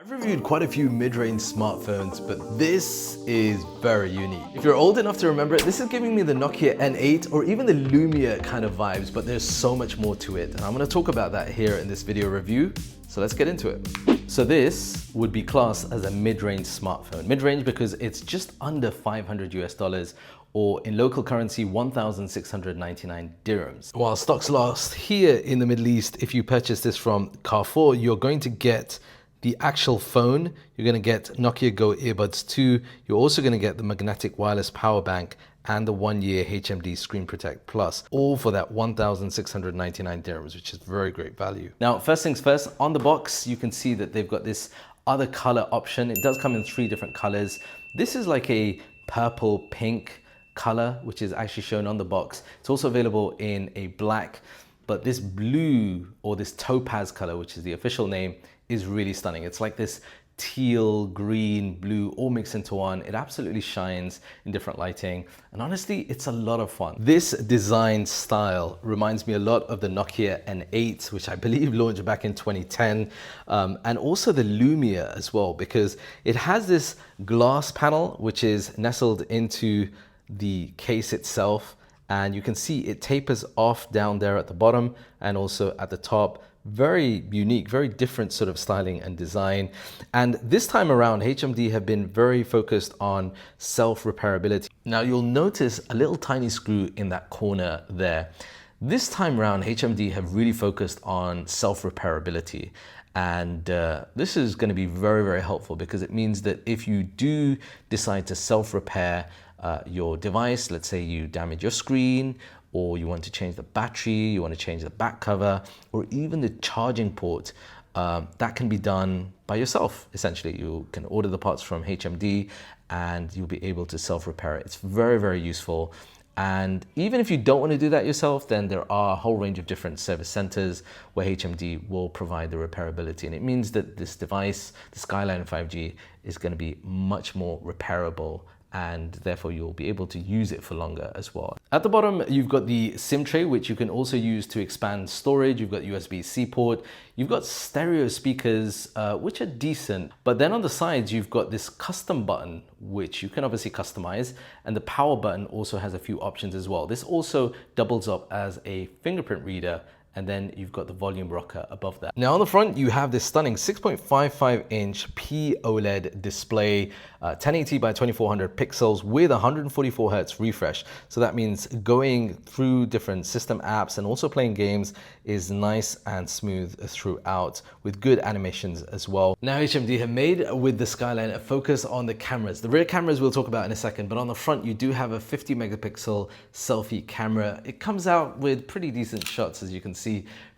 I've reviewed quite a few mid-range smartphones, but this is very unique. If you're old enough to remember it, this is giving me the Nokia N8 or even the Lumia kind of vibes, but there's so much more to it. And I'm gonna talk about that here in this video review. So let's get into it. So this would be classed as a mid-range smartphone. Mid-range because it's just under 500 US dollars, or in local currency, 1,699 dirhams. While stocks last here in the Middle East, if you purchase this from Carrefour, you're going to get the actual phone, you're going to get Nokia Go Earbuds 2, you're also going to get the magnetic wireless power bank and the 1-year HMD Screen Protect Plus, all for that 1,699 dirhams, which is very great value. Now, first things first, on the box, you can see that they've got this other color option. It does come in 3 different colors. This is like a purple pink color, which is actually shown on the box. It's also available in a black, but this blue or this topaz color, which is the official name, is really stunning. It's like this teal, green, blue, all mixed into one. It absolutely shines in different lighting. And honestly, it's a lot of fun. This design style reminds me a lot of the Nokia N8, which I believe launched back in 2010. And also the Lumia as well, because it has this glass panel, which is nestled into the case itself. And you can see it tapers off down there at the bottom and also at the top. Very unique, very different sort of styling and design. And this time around, HMD have been very focused on self-repairability. Now you'll notice a little tiny screw in that corner there. This time around, HMD have really focused on self-repairability. And this is going to be very, very helpful because it means that if you do decide to self-repair your device, let's say you damage your screen, or you want to change the battery, you want to change the back cover, or even the charging port, that can be done by yourself. Essentially, you can order the parts from HMD and you'll be able to self-repair it. It's very, very useful. And even if you don't want to do that yourself, then there are a whole range of different service centers where HMD will provide the repairability. And it means that this device, the Skyline 5G, is going to be much more repairable, and therefore you'll be able to use it for longer as well. At the bottom, you've got the SIM tray, which you can also use to expand storage. You've got USB-C port. You've got stereo speakers, which are decent. But then on the sides, you've got this custom button, which you can obviously customize. And the power button also has a few options as well. This also doubles up as a fingerprint reader. And then you've got the volume rocker above that. Now on the front, you have this stunning 6.55-inch POLED display, 1080 by 2400 pixels with 144 Hz refresh. So that means going through different system apps and also playing games is nice and smooth throughout with good animations as well. Now HMD have made with the Skyline a focus on the cameras. The rear cameras we'll talk about in a second, but on the front, you do have a 50 megapixel selfie camera. It comes out with pretty decent shots, as you can see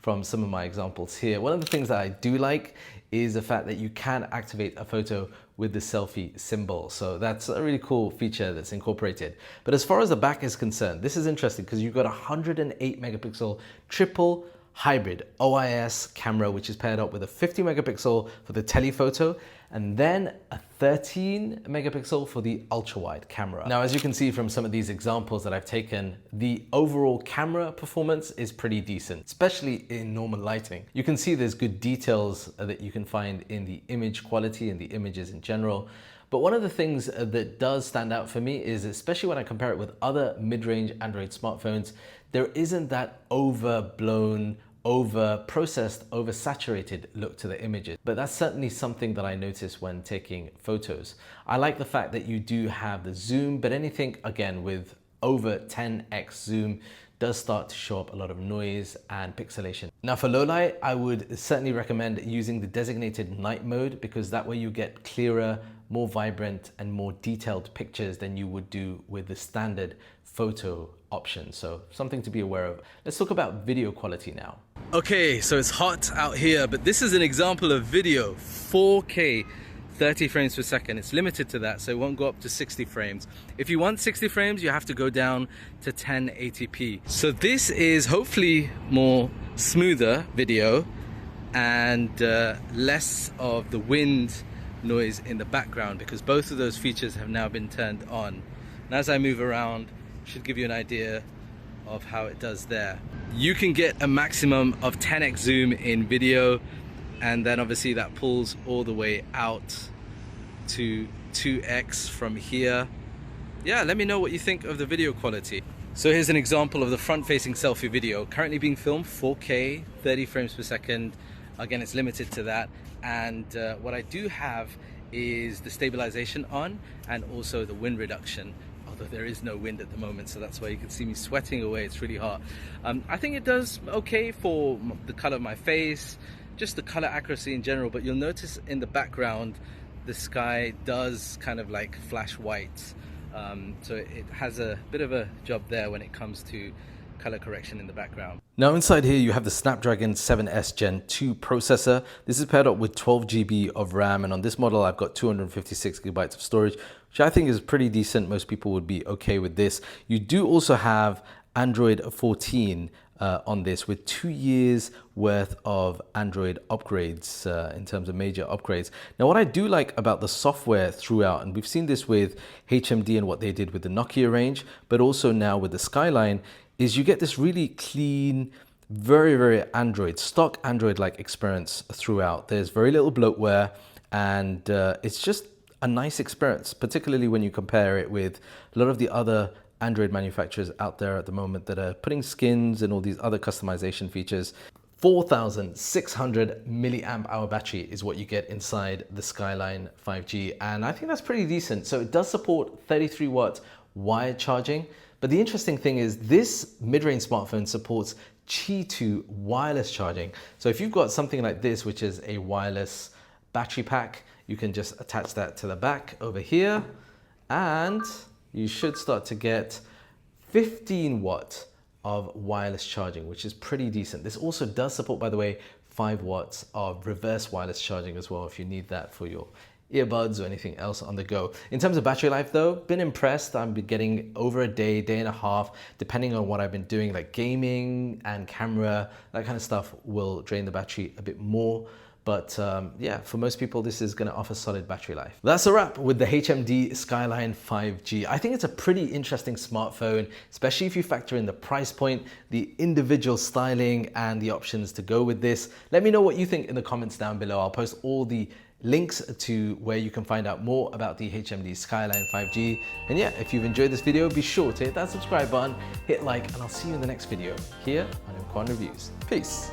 from some of my examples here. One of the things that I do like is the fact that you can activate a photo with the selfie symbol. So that's a really cool feature that's incorporated. But as far as the back is concerned, this is interesting because you've got a 108 megapixel triple hybrid OIS camera, which is paired up with a 50 megapixel for the telephoto, and then a 13 megapixel for the ultra wide camera. Now, as you can see from some of these examples that I've taken, the overall camera performance is pretty decent, especially in normal lighting. You can see there's good details that you can find in the image quality and the images in general. But one of the things that does stand out for me is, especially when I compare it with other mid-range Android smartphones, there isn't that overblown, over-processed, over-saturated look to the images. But that's certainly something that I notice when taking photos. I like the fact that you do have the zoom, but anything, again, with over 10x zoom does start to show up a lot of noise and pixelation. Now for low light, I would certainly recommend using the designated night mode, because that way you get clearer, more vibrant and more detailed pictures than you would do with the standard photo option. So something to be aware of. Let's talk about video quality now. Okay, so it's hot out here, but this is an example of video, 4K, 30 frames per second. It's limited to that, so it won't go up to 60 frames. If you want 60 frames, you have to go down to 1080p. So this is hopefully more smoother video and less of the wind noise in the background, because both of those features have now been turned on. And as I move around, should give you an idea of how it does there. You can get a maximum of 10x zoom in video, and then obviously that pulls all the way out to 2x from here. Yeah, let me know what you think of the video quality. So here's an example of the front-facing selfie video, currently being filmed 4K, 30 frames per second. Again, it's limited to that. And what I do have is the stabilization on and also the wind reduction, although there is no wind at the moment, so that's why you can see me sweating away. It's really hot. I think it does okay for the color of my face, just the color accuracy in general, but you'll notice in the background the sky does kind of like flash white. So it has a bit of a job there when it comes to color correction in the background. Now inside here you have the Snapdragon 7S Gen 2 processor. This is paired up with 12 GB of RAM, and on this model I've got 256 gigabytes of storage, which I think is pretty decent. Most people would be okay with this. You do also have Android 14 on this, with 2 years worth of Android upgrades in terms of major upgrades. Now what I do like about the software throughout, and we've seen this with HMD and what they did with the Nokia range, but also now with the Skyline, is you get this really clean, very stock Android-like experience throughout. There's very little bloatware, and it's just a nice experience, particularly when you compare it with a lot of the other Android manufacturers out there at the moment that are putting skins and all these other customization features. 4,600 milliamp hour battery is what you get inside the Skyline 5G, and I think that's pretty decent. So it does support 33 watt wired charging, but the interesting thing is this mid-range smartphone supports Qi 2 wireless charging. So if you've got something like this, which is a wireless battery pack, you can just attach that to the back over here, and you should start to get 15 watt of wireless charging, which is pretty decent. This also does support, by the way, 5 watts of reverse wireless charging as well, if you need that for your earbuds or anything else on the go. In terms of battery life though, been impressed. I'm getting over a day, day and a half, depending on what I've been doing, like gaming and camera, that kind of stuff will drain the battery a bit more. But yeah, for most people, this is going to offer solid battery life. That's a wrap with the HMD Skyline 5G. I think it's a pretty interesting smartphone, especially if you factor in the price point, the individual styling, and the options to go with this. Let me know what you think in the comments down below. I'll post all the links to where you can find out more about the HMD Skyline 5G. And yeah, if you've enjoyed this video, be sure to hit that subscribe button, hit like, and I'll see you in the next video here on Imquan Reviews. Peace.